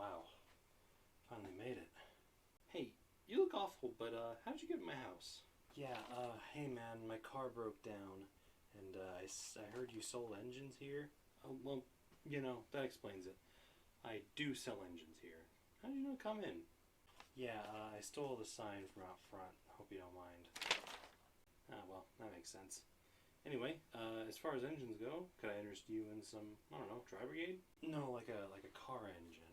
wow. Finally made it. Hey, you look awful, but how'd you get in my house? Yeah, hey man, my car broke down, and I heard you sold engines here. Oh, well, that explains it. I do sell engines here. How did you know to come in? Yeah, I stole the sign from out front. Hope you don't mind. Ah, well, that makes sense. Anyway, as far as engines go, could I interest you in some, I don't know, TRI-BRIGADE? No, like a car engine.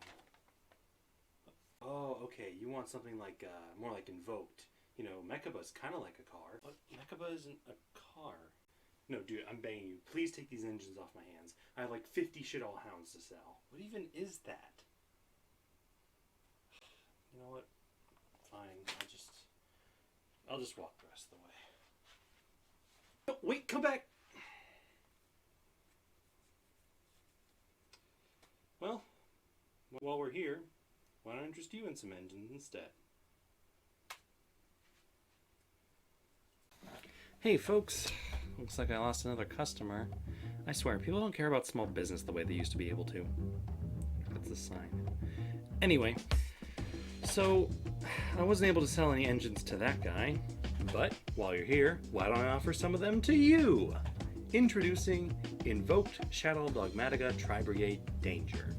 Oh, okay, you want something like, more like Invoked. Mechaba's kind of like a car. But Mechaba isn't a car. No, dude, I'm begging you. Please take these engines off my hands. I have like 50 shit-all hounds to sell. What even is that? You know what? Fine, I'll just walk the rest of the way. No, wait, come back! Well, while we're here, why don't I interest you in some engines instead? Hey folks, looks like I lost another customer. I swear, people don't care about small business the way they used to be able to. That's the sign. Anyway, so I wasn't able to sell any engines to that guy, but while you're here, why don't I offer some of them to you? Introducing Invoked SHADDOLL Dogmatica TRI-BRIGADE Danger.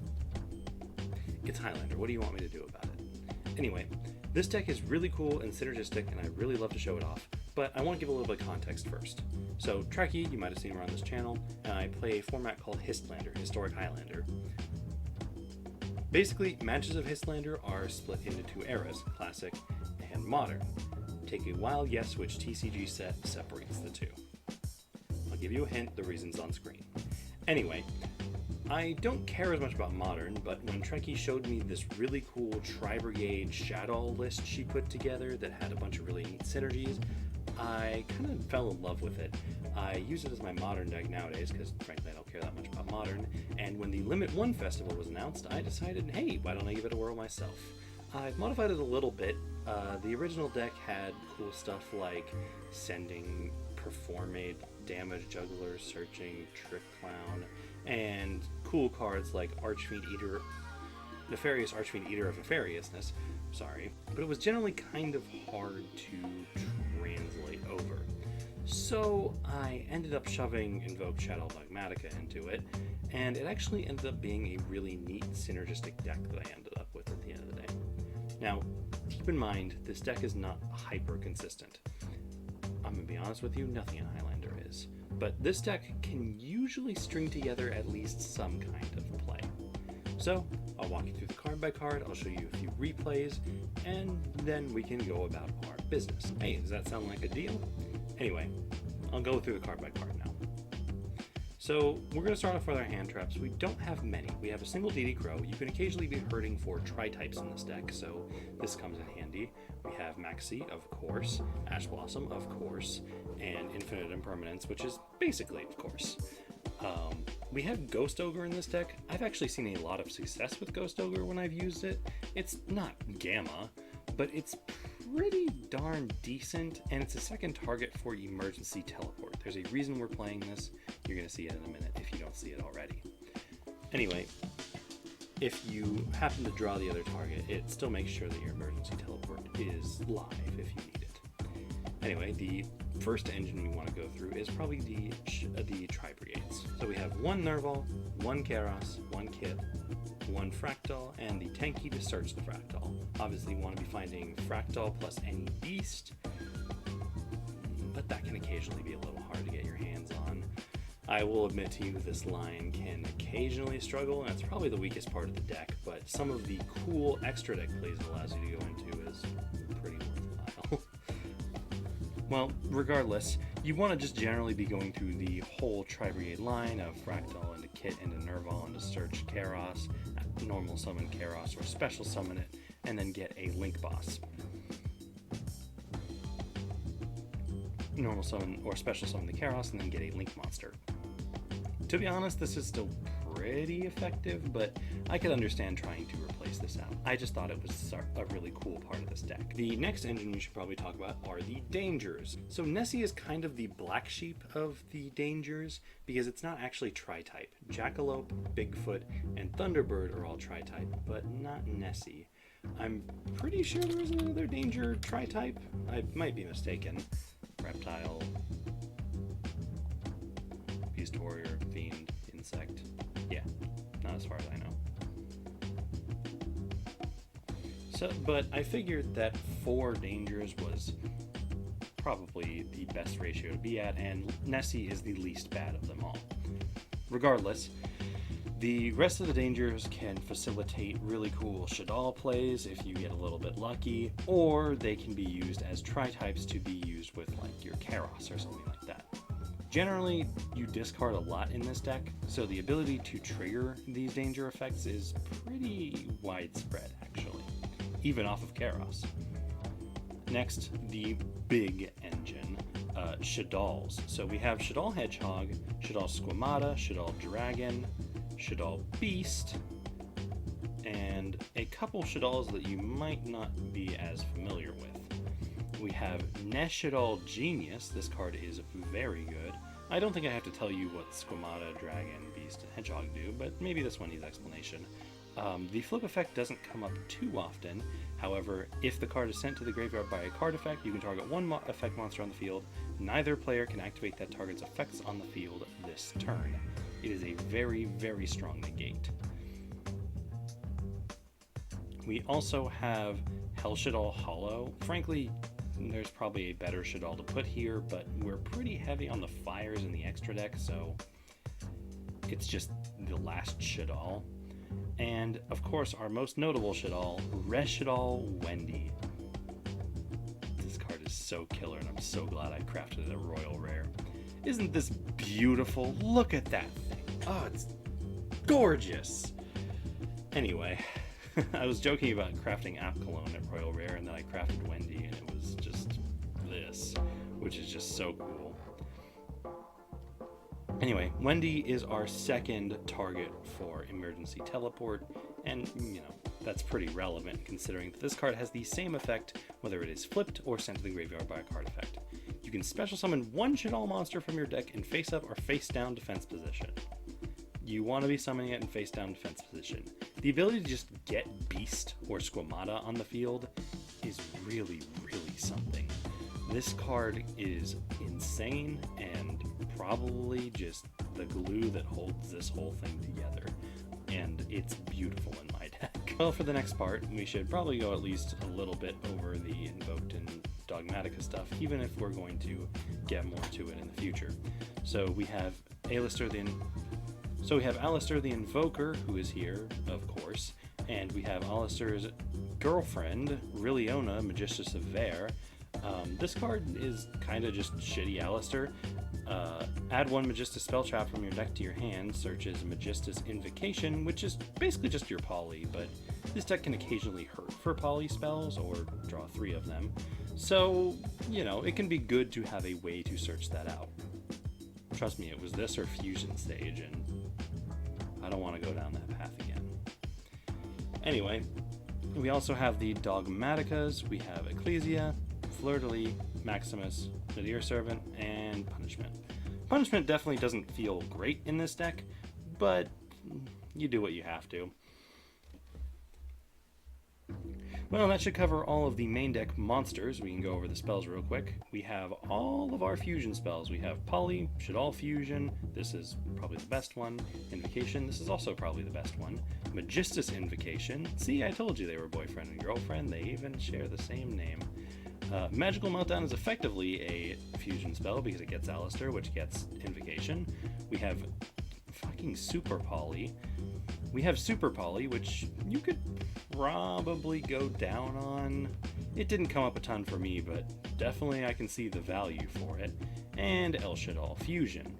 It's Highlander, what do you want me to do about it? Anyway, this deck is really cool and synergistic, and I really love to show it off, but I want to give a little bit of context first. So, Trekkie, you might have seen around this channel, and I play a format called Histlander, Historic Highlander. Basically, matches of Histlander are split into two eras, Classic and Modern. Take a wild guess which TCG set separates the two. I'll give you a hint, the reason's on screen. Anyway, I don't care as much about Modern, but when Trekkie showed me this really cool TRI-BRIGADE SHADDOLL list she put together that had a bunch of really neat synergies, I kind of fell in love with it. I use it as my Modern deck nowadays because frankly I don't care that much about Modern, and when the Limit 1 festival was announced, I decided, hey, why don't I give it a whirl myself? I've modified it a little bit. The original deck had cool stuff like Sending, Performade, Damage Juggler, Searching, Trick Clown, and cool cards like Nefarious Archfiend Eater of Nefariousness, but it was generally kind of hard to translate over. So I ended up shoving Invoked SHADDOLL Dogmatica into it, and it actually ended up being a really neat synergistic deck that I ended up with at the end of the day. Now, keep in mind, this deck is not hyper consistent. I'm gonna be honest with you, nothing in Highlander is. But this deck can usually string together at least some kind of play. So, I'll walk you through the card by card, I'll show you a few replays, and then we can go about our business. Hey, does that sound like a deal? Anyway, I'll go through the card by card now. So, we're going to start off with our hand traps. We don't have many. We have a single DD Crow. You can occasionally be hurting for tri-types in this deck, so this comes in handy. We have Maxi, of course, Ash Blossom, of course, and Infinite Impermanence, which is basically, of course. We have Ghost Ogre in this deck. I've actually seen a lot of success with Ghost Ogre when I've used it. It's not Gamma, but it's pretty darn decent, and it's a second target for Emergency Teleport. There's a reason we're playing this. You're going to see it in a minute if you don't see it already. Anyway, if you happen to draw the other target, it still makes sure that your Emergency Teleport is live if you need it. Anyway, the first engine we want to go through is probably the TRI-BRIGADEs. So we have one Nerval, one Karos, one Kit, one Fractal, and the Tanky to search the Fractal. Obviously you want to be finding Fractal plus any beast, but that can occasionally be a little hard to get your hands on. I will admit to you this line can occasionally struggle, and it's probably the weakest part of the deck, but some of the cool extra deck plays it allows you to go into is pretty worthwhile. Well, regardless, you want to just generally be going through the whole TRI-BRIGADE line of Fractal into Kit into Nerval into Search Karos, normal summon Karos or special summon it, and then get a Link Boss. Normal summon or special summon the Karos and then get a Link Monster. To be honest, this is still pretty effective, but I could understand trying to replace this out. I just thought it was a really cool part of this deck. The next engine we should probably talk about are the Dangers. So Nessie is kind of the black sheep of the Dangers because it's not actually tri-type. Jackalope, Bigfoot, and Thunderbird are all tri-type, but not Nessie. I'm pretty sure there is another Danger tri-type. I might be mistaken. Reptile, Beast Warrior, Fiend, Insect. Yeah, not as far as I know. So, but I figured that 4 Dangers was probably the best ratio to be at, and Nessie is the least bad of them all. Regardless, the rest of the Dangers can facilitate really cool SHADDOLL plays if you get a little bit lucky, or they can be used as tri-types to be used with like your Karos or something like that. Generally, you discard a lot in this deck, so the ability to trigger these danger effects is pretty widespread actually, even off of Karos. Next, the big engine, SHADDOLLs. So we have SHADDOLL Hedgehog, SHADDOLL Squamata, SHADDOLL Dragon, SHADDOLL Beast, and a couple SHADDOLLs that you might not be as familiar with. We have SHADDOLL Genius. This card is very good. I don't think I have to tell you what Squamata, Dragon, Beast, and Hedgehog do, but maybe this one needs explanation. The flip effect doesn't come up too often. However, if the card is sent to the graveyard by a card effect, you can target one effect monster on the field. Neither player can activate that target's effects on the field this turn. It is a very, very strong negate. We also have SHADDOLL Hollow. Frankly, there's probably a better SHADDOLL to put here, but we're pretty heavy on the fires in the extra deck, so it's just the last SHADDOLL. And of course, our most notable SHADDOLL, SHADDOLL Wendy. This card is so killer, and I'm so glad I crafted it a royal rare. Isn't this beautiful? Look at that thing. Oh, it's gorgeous. Anyway, I was joking about crafting App Cologne at royal rare, and then I crafted Wendy, and it was just this, which is just so cool. Anyway, Wendy is our second target for emergency teleport, and that's pretty relevant considering that this card has the same effect whether it is flipped or sent to the graveyard by a card effect. You can special summon one SHADDOLL monster from your deck in face up or face down defense position. You want to be summoning it in face down defense position. The ability to just get Beast or Squamata on the field is really, really something. This card is insane and probably just the glue that holds this whole thing together, and it's beautiful in my deck. Well, for the next part, we should probably go at least a little bit over the Invoked and Dogmatica stuff, even if we're going to get more to it in the future. So we have Alistair the Invoker, who is here, of course, and we have Alistair's girlfriend, Riliona, Magistus of Vare. This card is kind of just shitty Alistair. Add one Magistus spell trap from your deck to your hand, search as Magistus Invocation, which is basically just your poly, but this deck can occasionally hurt for poly spells or draw 3 of them. So, it can be good to have a way to search that out. Trust me, it was this or Fusion Stage, and I don't want to go down that path again. Anyway, we also have the Dogmaticas. We have Ecclesia, Fleur-de-Lis, Maximus, Nadir Servant, and Punishment. Punishment definitely doesn't feel great in this deck, but you do what you have to. Well, that should cover all of the main deck monsters. We can go over the spells real quick. We have all of our fusion spells. We have Poly, SHADDOLL Fusion. This is probably the best one. Invocation. This is also probably the best one. Magistus Invocation. See, I told you they were boyfriend and girlfriend. They even share the same name. Magical Meltdown is effectively a fusion spell because it gets Alistair, which gets Invocation. We have fucking Super Poly. We have Super Poly, which you could probably go down on. It didn't come up a ton for me, but definitely I can see the value for it. And SHADDOLL Fusion.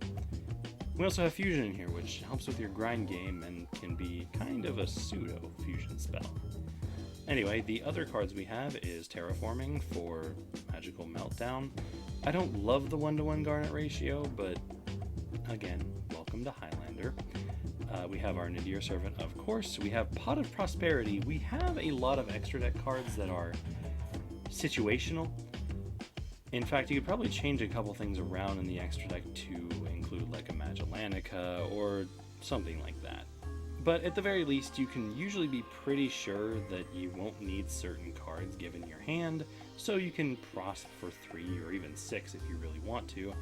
We also have Fusion in here, which helps with your grind game and can be kind of a pseudo fusion spell. Anyway, the other cards we have is Terraforming for Magical Meltdown. I don't love the 1-to-1 Garnet ratio, but again, welcome to Highlander. We have our Nadir Servant, of course. We have Pot of Prosperity. We have a lot of extra deck cards that are situational. In fact, you could probably change a couple things around in the extra deck to include like a Magellanica or something like that. But at the very least, you can usually be pretty sure that you won't need certain cards given your hand, so you can prosp for 3 or even 6 if you really want to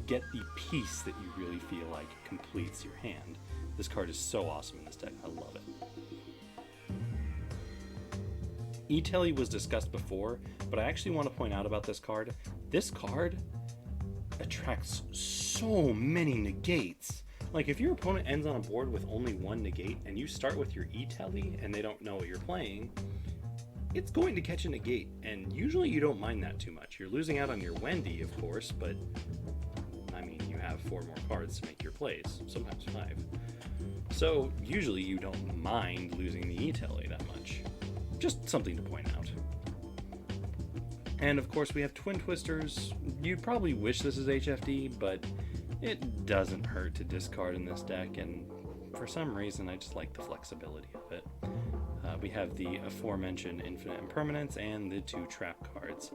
get the piece that you really feel like completes your hand. This card is so awesome in this deck, I love it. E-Telly was discussed before, but I actually want to point out about this card. This card attracts so many negates. Like, if your opponent ends on a board with only 1 negate, and you start with your E-Telly and they don't know what you're playing, it's going to catch a negate, and usually you don't mind that too much. You're losing out on your Wendy, of course, but I mean, you have 4 more cards to make your plays, sometimes 5. So usually you don't mind losing the E-Telly that much. Just something to point out. And of course we have Twin Twisters. You'd probably wish this is HFD, but it doesn't hurt to discard in this deck, and for some reason I just like the flexibility of it. We have the aforementioned Infinite Impermanence and the 2 trap cards.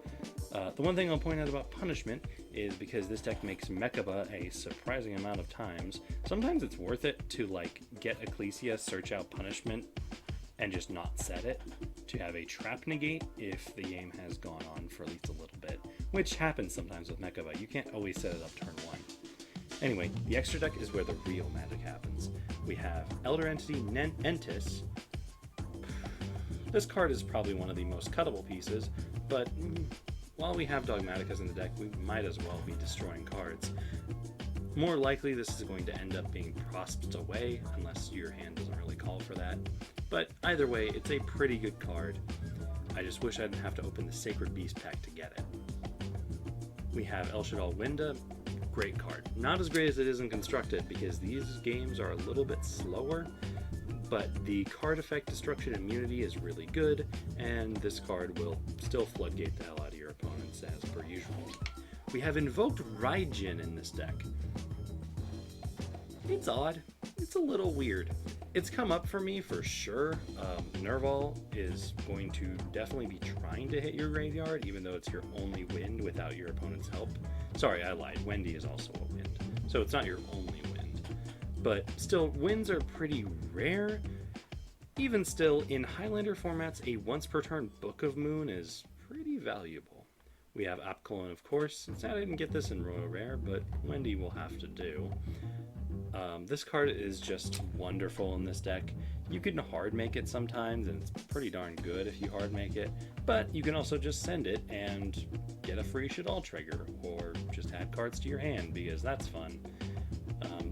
The one thing I'll point out about Punishment is because this deck makes Mechaba a surprising amount of times, sometimes it's worth it to like get Ecclesia, search out Punishment, and just not set it, to have a trap negate if the game has gone on for at least a little bit, which happens sometimes with Mechaba. You can't always set it up turn 1. Anyway, the extra deck is where the real magic happens. We have Elder Entity Entis. This card is probably one of the most cuttable pieces, but while we have Dogmaticas in the deck, we might as well be destroying cards. More likely this is going to end up being prosped away, unless your hand doesn't really call for that. But either way, it's a pretty good card. I just wish I didn't have to open the Sacred Beast pack to get it. We have El Shaddol Winda. Great card. Not as great as it is in Constructed, because these games are a little bit slower, but the card effect Destruction Immunity is really good, and this card will still floodgate the hell out of your opponents as per usual. We have Invoked Raijin in this deck. It's odd. It's a little weird. It's come up for me for sure. Nerval is going to definitely be trying to hit your graveyard, even though it's your only wind without your opponent's help. Sorry, I lied. Wendy is also a wind, so it's not your only wind. But still, winds are pretty rare. Even still, in Highlander formats, a once per turn Book of Moon is pretty valuable. We have Apcolon, of course. Sad I didn't get this in Royal Rare, but Wendy will have to do. This card is just wonderful in this deck. You can hard make it sometimes, and it's pretty darn good if you hard make it, but you can also just send it and get a free SHADDOLL trigger, or just add cards to your hand, because that's fun.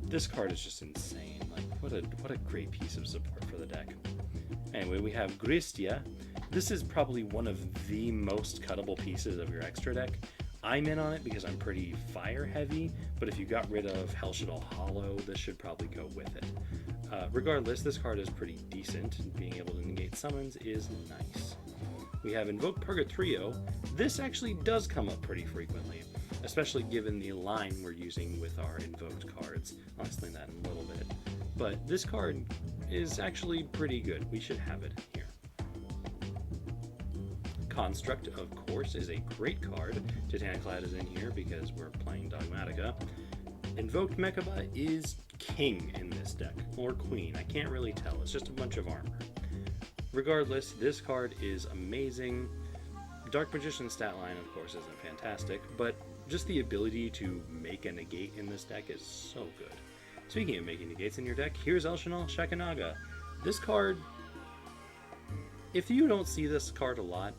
This card is just insane. Like, what a great piece of support for the deck. Anyway, we have Gristia. This is probably one of the most cuttable pieces of your extra deck. I'm in on it because I'm pretty fire heavy, but if you got rid of Hell Shaddol Hollow, this should probably go with it. Regardless, this card is pretty decent. Being able to negate summons is nice. We have Invoke Purgatrio. This actually does come up pretty frequently, especially given the line we're using with our invoked cards. I'll explain that in a little bit. But this card is actually pretty good. We should have it here. Construct, of course, is a great card. Titaniclad is in here because we're playing Dogmatica. Invoked Mechaba is king in this deck, or queen, I can't really tell. It's just a bunch of armor. Regardless, this card is amazing. Dark Magician's stat line, of course, isn't fantastic, but just the ability to make a negate in this deck is so good. Speaking of making negates in your deck, here's Elshanal Shakanaga. This card, if you don't see this card a lot,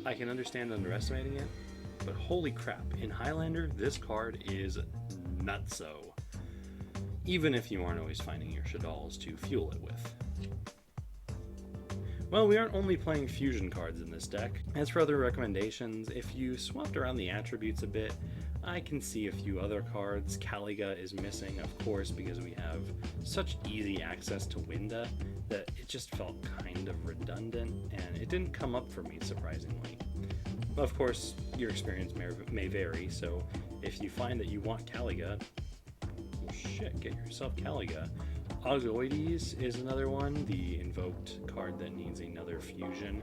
I can understand underestimating it, but holy crap, in Highlander, this card is nutso. Even if you aren't always finding your SHADDOLLs to fuel it with. Well, we aren't only playing fusion cards in this deck. As for other recommendations, if you swapped around the attributes a bit, I can see a few other cards. Caliga is missing, of course, because we have such easy access to Winda that it just felt kind of redundant, and it didn't come up for me, surprisingly. Of course, your experience may vary, so if you find that you want Caliga, shit, get yourself Caliga. Ogoides is another one, the invoked card that needs another fusion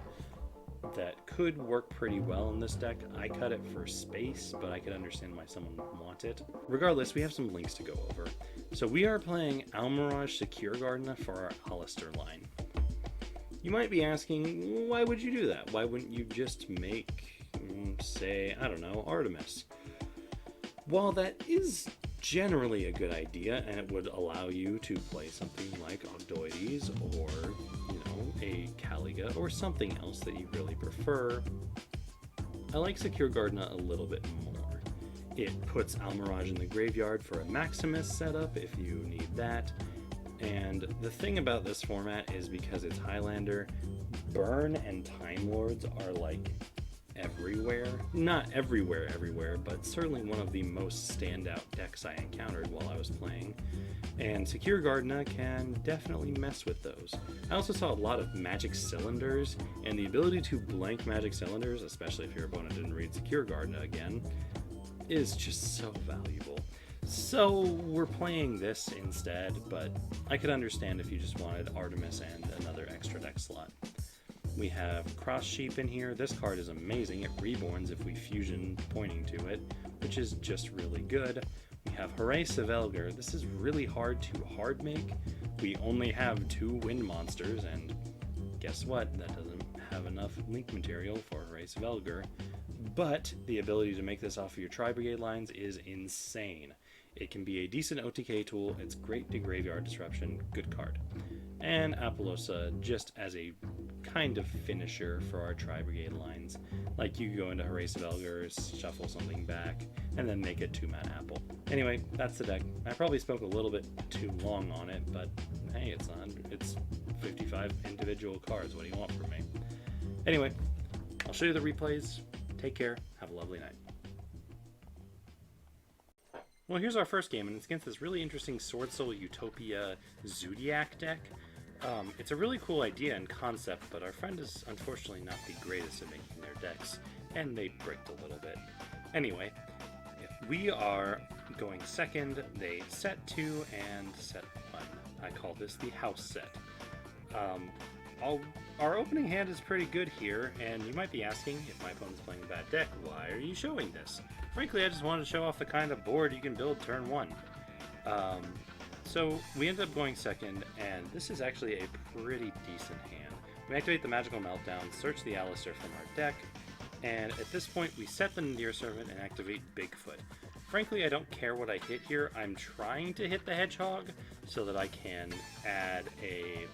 that could work pretty well in this deck. I cut it for space, but I could understand why someone would want it. Regardless, we have some links to go over. So we are playing Almirage Secure Gardener for our Alistair line. You might be asking, why would you do that? Why wouldn't you just make, say, I don't know, Artemis? While that is generally a good idea, and it would allow you to play something like Ogdoides or, a Caliga or something else that you really prefer, I like Secure Gardener a little bit more. It puts Almirage in the graveyard for a Maximus setup if you need that. And the thing about this format is because it's Highlander, Burn and Time Lords are like everywhere. Not everywhere, but certainly one of the most standout decks I encountered while I was playing. And Secure Gardener can definitely mess with those. I also saw a lot of Magic Cylinders, and the ability to blank Magic Cylinders, especially if your opponent didn't read Secure Gardener again, is just so valuable. So we're playing this instead, but I could understand if you just wanted Artemis and another extra deck slot. We have Cross Sheep in here. This card is amazing. It reborns if we fusion pointing to it, which is just really good. We have Hooray Sevelgar. This is really hard to hard make. We only have 2 wind monsters, and guess what? That doesn't have enough link material for Hooray Sevelgar. But the ability to make this off of your TRI-BRIGADE lines is insane. It can be a decent OTK tool. It's great to graveyard disruption. Good card. And Apollosa just as a kind of finisher for our TRI-BRIGADE lines. Like you go into Hooray Sevelgar, shuffle something back, and then make it 2-mana Apple. Anyway, that's the deck. I probably spoke a little bit too long on it, but hey, it's 55 individual cards. What do you want from me? Anyway, I'll show you the replays. Take care. Have a lovely night. Well, here's our first game, and it's against this really interesting Sword Soul Utopia Zodiac deck. It's a really cool idea and concept, but our friend is unfortunately not the greatest at making their decks, and they bricked a little bit. Anyway, we are going second. They set 2 and set 1. I call this the house set. Our opening hand is pretty good here, and you might be asking, if my opponent's playing a bad deck, why are you showing this? Frankly, I just wanted to show off the kind of board you can build turn 1. So we ended up going second, and this is actually a pretty decent hand. We activate the Magical Meltdown, search the Alistair from our deck, and at this point we set the Nadir Servant and activate Bigfoot. Frankly, I don't care what I hit here. I'm trying to hit the Hedgehog so that I can add a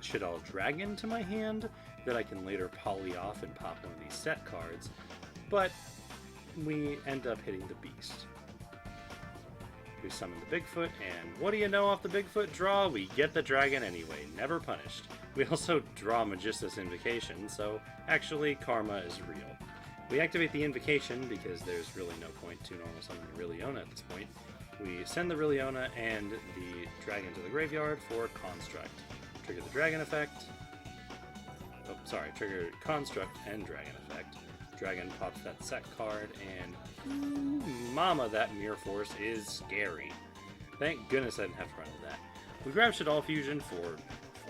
SHADDOLL Dragon to my hand that I can later poly off and pop one of these set cards, but we end up hitting the Beast. We summon the Bigfoot, and what do you know off the Bigfoot draw? We get the dragon anyway, never punished. We also draw Magistus Invocation, so actually karma is real. We activate the Invocation because there's really no point to normal summon the Rilliona at this point. We send the Rilliona and the dragon to the graveyard for Construct. Trigger the dragon effect. Oh, sorry, trigger Construct and dragon effect. Dragon pops that set card, and mama, that Mirror Force is scary. Thank goodness I didn't have to run with that. We grab SHADDOLL Fusion for,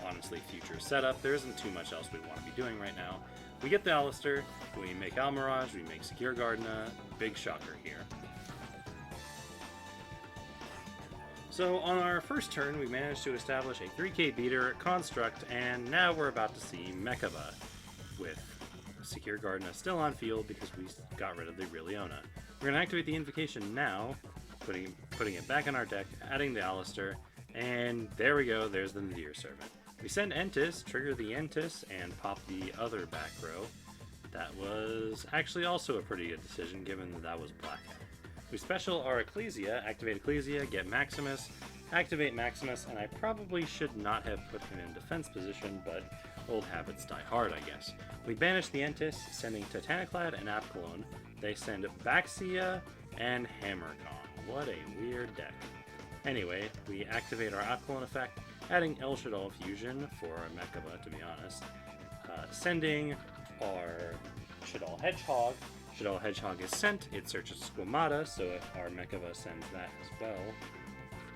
honestly, future setup. There isn't too much else we want to be doing right now. We get the Alistair, we make Almirage, we make Secure Gardener. Big shocker here. So on our first turn, we managed to establish a 3k beater, Construct, and now we're about to see Mechaba with Secure Gardener still on field because we got rid of the Rilliona. We're going to activate the Invocation now, putting it back in our deck, adding the Alistair, and there we go, there's the Nadir Servant. We send Entis, trigger the Entis, and pop the other back row. That was actually also a pretty good decision given that was blackout. We special our Ecclesia, activate Ecclesia, get Maximus, activate Maximus, and I probably should not have put him in defense position, but old habits die hard, I guess. We banish the Entis, sending Titaniclad and Apkalon. They send Baxia and Hammercon. What a weird deck. Anyway, we activate our Apkalon effect, adding El SHADDOLL Fusion for Mechaba, to be honest. Sending our SHADDOLL Hedgehog. SHADDOLL Hedgehog is sent, it searches Squamata, so if our Mechaba sends that as well.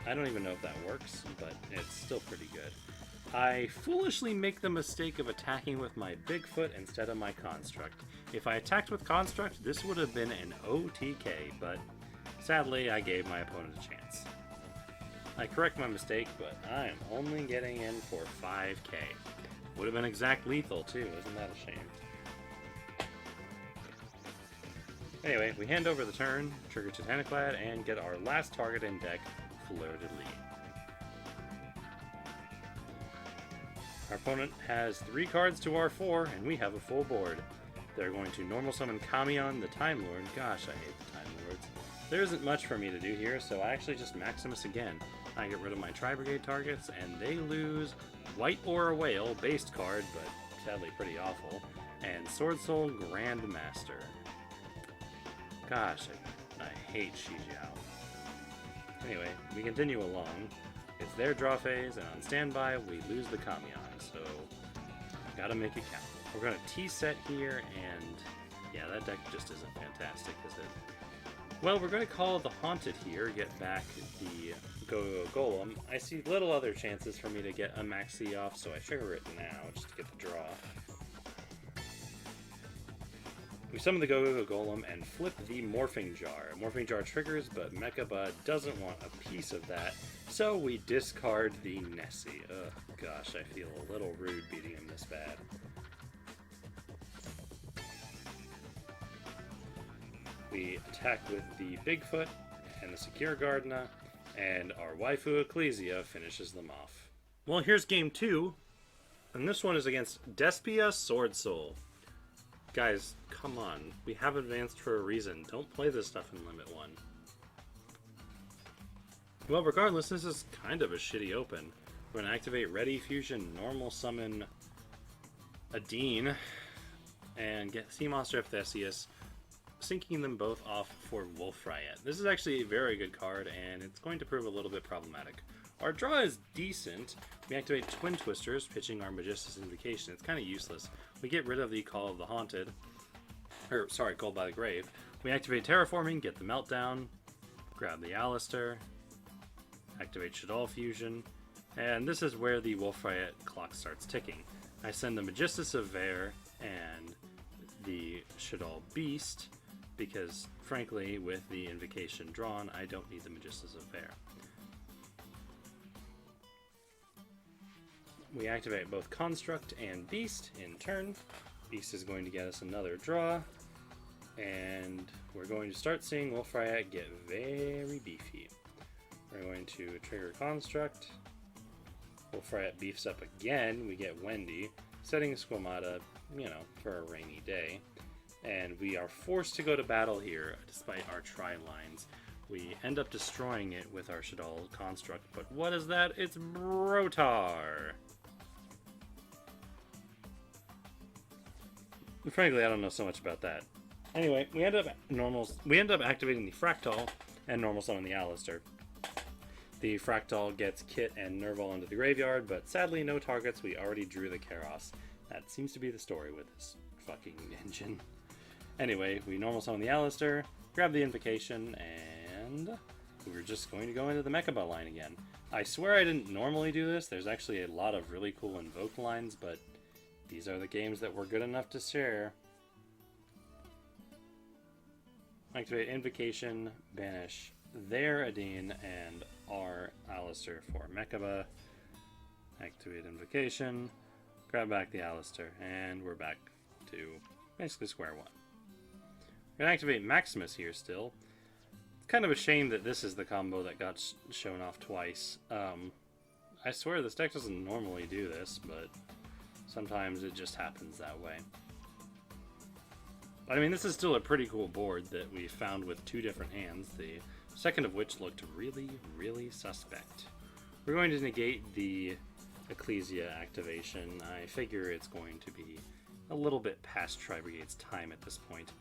I don't even know if that works, but it's still pretty good. I foolishly make the mistake of attacking with my Bigfoot instead of my Construct. If I attacked with Construct, this would have been an OTK, but sadly I gave my opponent a chance. I correct my mistake, but I am only getting in for 5k. Would have been exact lethal too, isn't that a shame? Anyway, we hand over the turn, trigger Titaniclad, and get our last target in deck, Fleur-de-Lis. Our opponent has 3 cards to our 4, and we have a full board. They're going to normal summon Kamion, the Time Lord. Gosh, I hate the Time Lords. There isn't much for me to do here, so I actually just Maximus again. I get rid of my TRI-BRIGADE targets, and they lose White or a Whale, based card, but sadly pretty awful, and Sword Soul Grandmaster. Gosh, I hate YuGiOh. Anyway, we continue along. It's their draw phase, and on standby, we lose the Kamion, so gotta make it count. We're gonna T-set here, and yeah, that deck just isn't fantastic, is it? Well, we're gonna call the Haunted here, get back the YuGiOh Golem. I see little other chances for me to get a Maxi off, so I trigger it now, just to get the draw. We summon the YuGiOh Golem and flip the Morphing Jar. Morphing Jar triggers, but Mechaba doesn't want a piece of that, so we discard the Nessie. Ugh, gosh, I feel a little rude beating him this bad. We attack with the Bigfoot and the Secure Gardna, and our waifu Ecclesia finishes them off. Well, here's game 2, and this one is against Despia Sword Soul. Guys, come on. We have advanced for a reason. Don't play this stuff in Limit 1. Well, regardless, this is kind of a shitty open. We're going to activate Ready Fusion, normal summon Adine, and get Sea Monster of Theseus, sinking them both off for Wolfriot. This is actually a very good card, and it's going to prove a little bit problematic. Our draw is decent. We activate Twin Twisters, pitching our Magistus Invocation. It's kind of useless. We get rid of the Call of the Haunted, or sorry, Called by the Grave. We activate Terraforming, get the Meltdown, grab the Alistair, activate SHADDOLL Fusion, and this is where the Wolfriot clock starts ticking. I send the Magistus of Vare and the SHADDOLL Beast, because frankly, with the Invocation drawn, I don't need the Magistus of Vare. We activate both Construct and Beast in turn. Beast is going to get us another draw, and we're going to start seeing Wolfriot get very beefy. We're going to trigger Construct. Wolfriot beefs up again. We get Wendy, setting Squamata, you know, for a rainy day. And we are forced to go to battle here, despite our tri-lines. We end up destroying it with our SHADDOLL Construct, but what is that? It's Brotar! Frankly, I don't know so much about that. Anyway, we end up activating the Fractal and normal summon the Alistair. The Fractal gets Kit and Nerval into the graveyard, but sadly no targets. We already drew the Karos. That seems to be the story with this fucking engine. Anyway, we normal summon the Alistair, grab the Invocation, and we're just going to go into the Mechaba line again. I swear I didn't normally do this. There's actually a lot of really cool Invoke lines, but these are the games that were good enough to share. Activate Invocation, banish their Adine and our Alistair for Mechaba. Activate Invocation, grab back the Alistair, and we're back to basically square one. We're going to activate Maximus here still. It's kind of a shame that this is the combo that got shown off twice. I swear this deck doesn't normally do this, but sometimes it just happens that way. I mean, this is still a pretty cool board that we found with 2 different hands, the second of which looked really, really suspect. We're going to negate the Ecclesia activation. I figure it's going to be a little bit past TRI-BRIGADE's time at this point.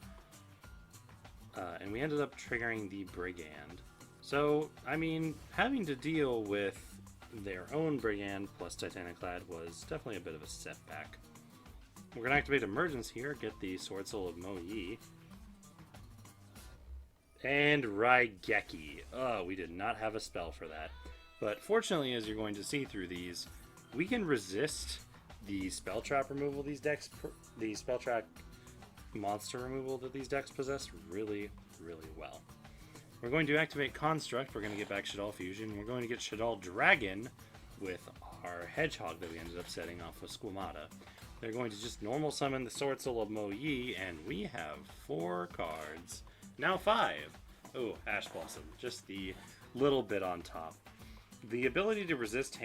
And we ended up triggering the Brigand. So, I mean, having to deal with their own Brigand plus Titaniclad was definitely a bit of a setback. We're going to activate Emergence here, get the Sword Soul of Mo Yi. And Raigeki. Oh, we did not have a spell for that. But fortunately, as you're going to see through these, we can resist the spell trap removal these decks, the spell trap monster removal that these decks possess really, really well. We're going to activate Construct, we're going to get back SHADDOLL Fusion, we're going to get SHADDOLL Dragon with our Hedgehog that we ended up setting off with Squamata. They're going to just normal summon the Sword Soul of Mo Yi, and we have 4 cards. Now 5! Oh, Ash Blossom, just the little bit on top. The ability to resist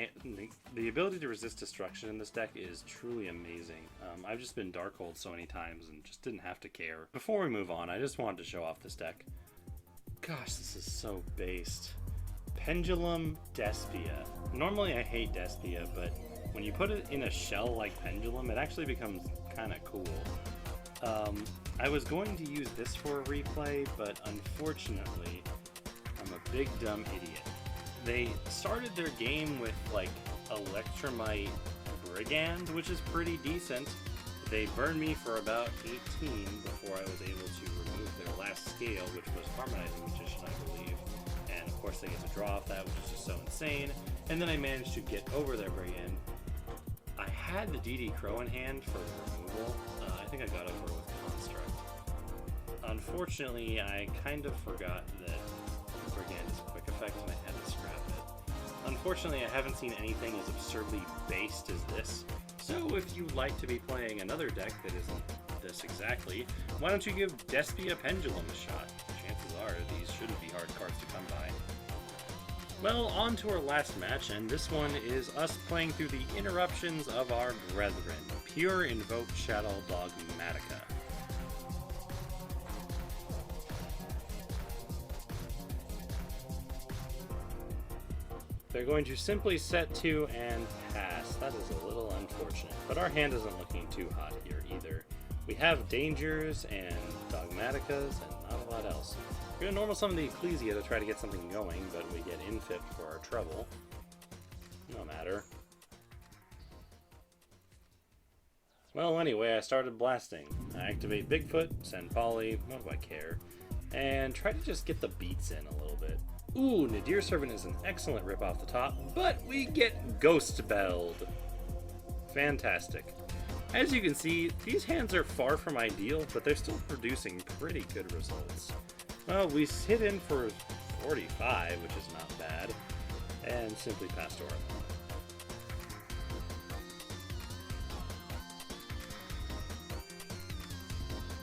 destruction in this deck is truly amazing. I've just been Darkhold so many times and just didn't have to care. Before we move on, I just wanted to show off this deck. Gosh, this is so based. Pendulum Despia. Normally I hate Despia, but when you put it in a shell like Pendulum, it actually becomes kind of cool. I was going to use this for a replay, but unfortunately, I'm a big dumb idiot. They started their game with like Electromite Brigand, which is pretty decent. They burned me for about 18 before I was able to remove their last scale, which was Harmonizing Magician, I believe. And of course they get to draw off that, which is just so insane. And then I managed to get over their Brigand. I had the DD Crow in hand for removal. I think I got over it with Construct. Unfortunately, I kind of forgot that Brigand is a quick effect and I had to scrap it. Unfortunately, I haven't seen anything as absurdly based as this. So if you like to be playing another deck that isn't this exactly, why don't you give Despia Pendulum a shot? Chances are these shouldn't be hard cards to come by. Well, on to our last match, and this one is us playing through the interruptions of our brethren, Pure Invoked SHADDOLL Dogmatica. They're going to simply set 2 and pass. That is a little unfortunate, but our hand isn't looking too hot here either. We have Dangers and Dogmaticas and not a lot else. We're going to normal summon the Ecclesia to try to get something going, but we get Infit for our trouble. No matter. Well, anyway, I started blasting. I activate Bigfoot, send Polly, what do I care, and try to just get the beats in a little bit. Ooh, Nadir Servant is an excellent rip off the top, but we get Ghost Belled. Fantastic. As you can see, these hands are far from ideal, but they're still producing pretty good results. Well, we hit in for 45, which is not bad, and simply passed our opponent.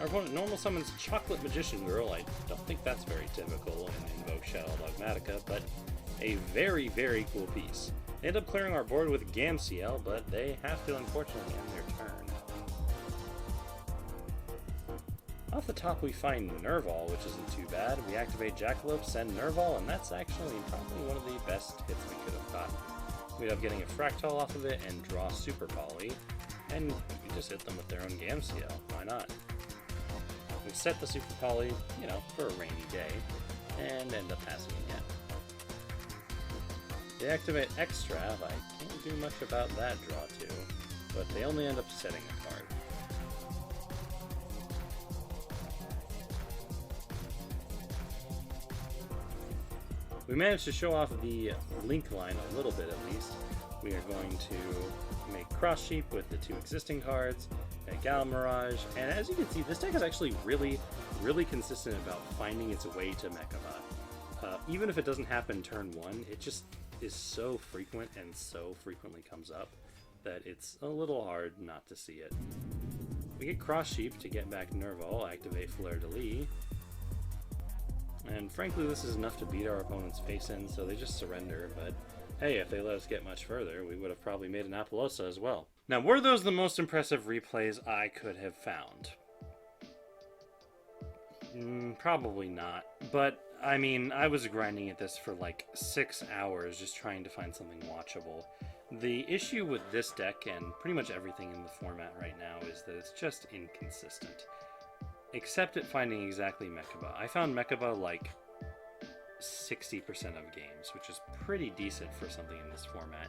Our opponent normal summons Chocolate Magician Girl. I don't think that's very typical in Invoke SHADDOLL Dogmatica, but a very, very cool piece. They end up clearing our board with Gamciel, but they have to unfortunately end their turn. Off the top we find Nerval, which isn't too bad. We activate Jackalope, send Nerval, and that's actually probably one of the best hits we could have gotten. We end up getting a Fractal off of it and draw Super Poly, and we just hit them with their own Gamciel. Why not? We set the Super Poly, you know, for a rainy day, and end up passing again. They activate Extrav. I can't do much about that draw too, but they only end up setting a card. We managed to show off the link line a little bit at least. We are going to make Cross Sheep with the 2 existing cards, make Gal Mirage, and as you can see, this deck is actually really consistent about finding its way to Mechaba. Even if it doesn't happen turn 1, it just is so frequent and so frequently comes up that it's a little hard not to see it. We get Cross Sheep to get back Nerval, activate Fleur de Lis, and frankly this is enough to beat our opponent's face in, so they just surrender, but hey, if they let us get much further, we would have probably made an Apollosa as well. Now, were those the most impressive replays I could have found? Probably not, but I mean, I was grinding at this for like 6 hours just trying to find something watchable. The issue with this deck and pretty much everything in the format right now is that it's just inconsistent. Except at finding exactly Mechaba. I found Mechaba like 60% of games, which is pretty decent for something in this format.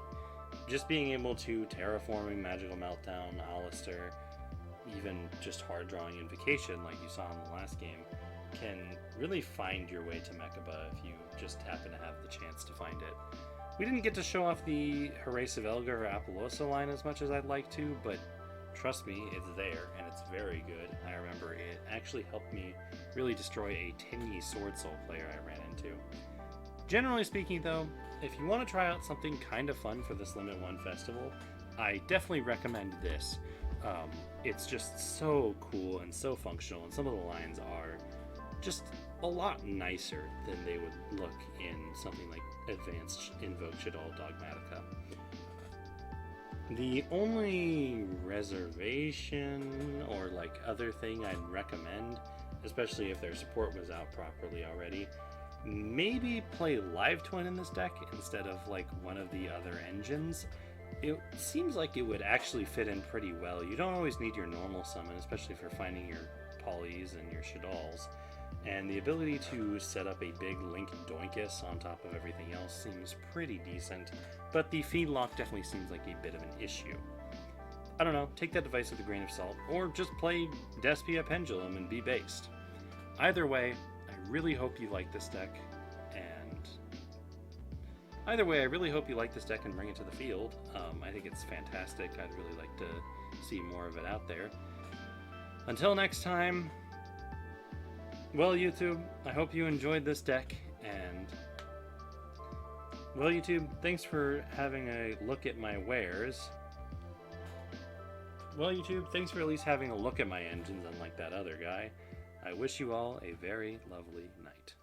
Just being able to Terraforming, Magical Meltdown, Alistair, even just hard drawing Invocation like you saw in the last game, can really find your way to Mechaba if you just happen to have the chance to find it. We didn't get to show off the Herasive Elga or Apollosa line as much as I'd like to, but trust me, it's there, and it's very good. I remember it actually helped me really destroy a Tenyi Sword Soul player I ran into. Generally speaking, though, if you want to try out something kind of fun for this Limit 1 festival, I definitely recommend this. It's just so cool and so functional, and some of the lines are just a lot nicer than they would look in something like Advanced Invoke SHADDOLL Dogmatica. The only reservation or like other thing I'd recommend, especially if their support was out properly already, maybe play Live Twin in this deck instead of like one of the other engines. It seems like it would actually fit in pretty well. You don't always need your normal summon, especially if you're finding your Polys and your Shaddolls. And the ability to set up a big Link Doinkus on top of everything else seems pretty decent, but the feed lock definitely seems like a bit of an issue. I don't know, take that advice with a grain of salt, or just play Despia Pendulum and be based. Either way, I really hope you like this deck, and bring it to the field. I think it's fantastic. I'd really like to see more of it out there. Until next time, well, YouTube, I hope you enjoyed this deck, and well, YouTube, thanks for having a look at my wares. Well, YouTube, thanks for at least having a look at my engines, unlike that other guy. I wish you all a very lovely night.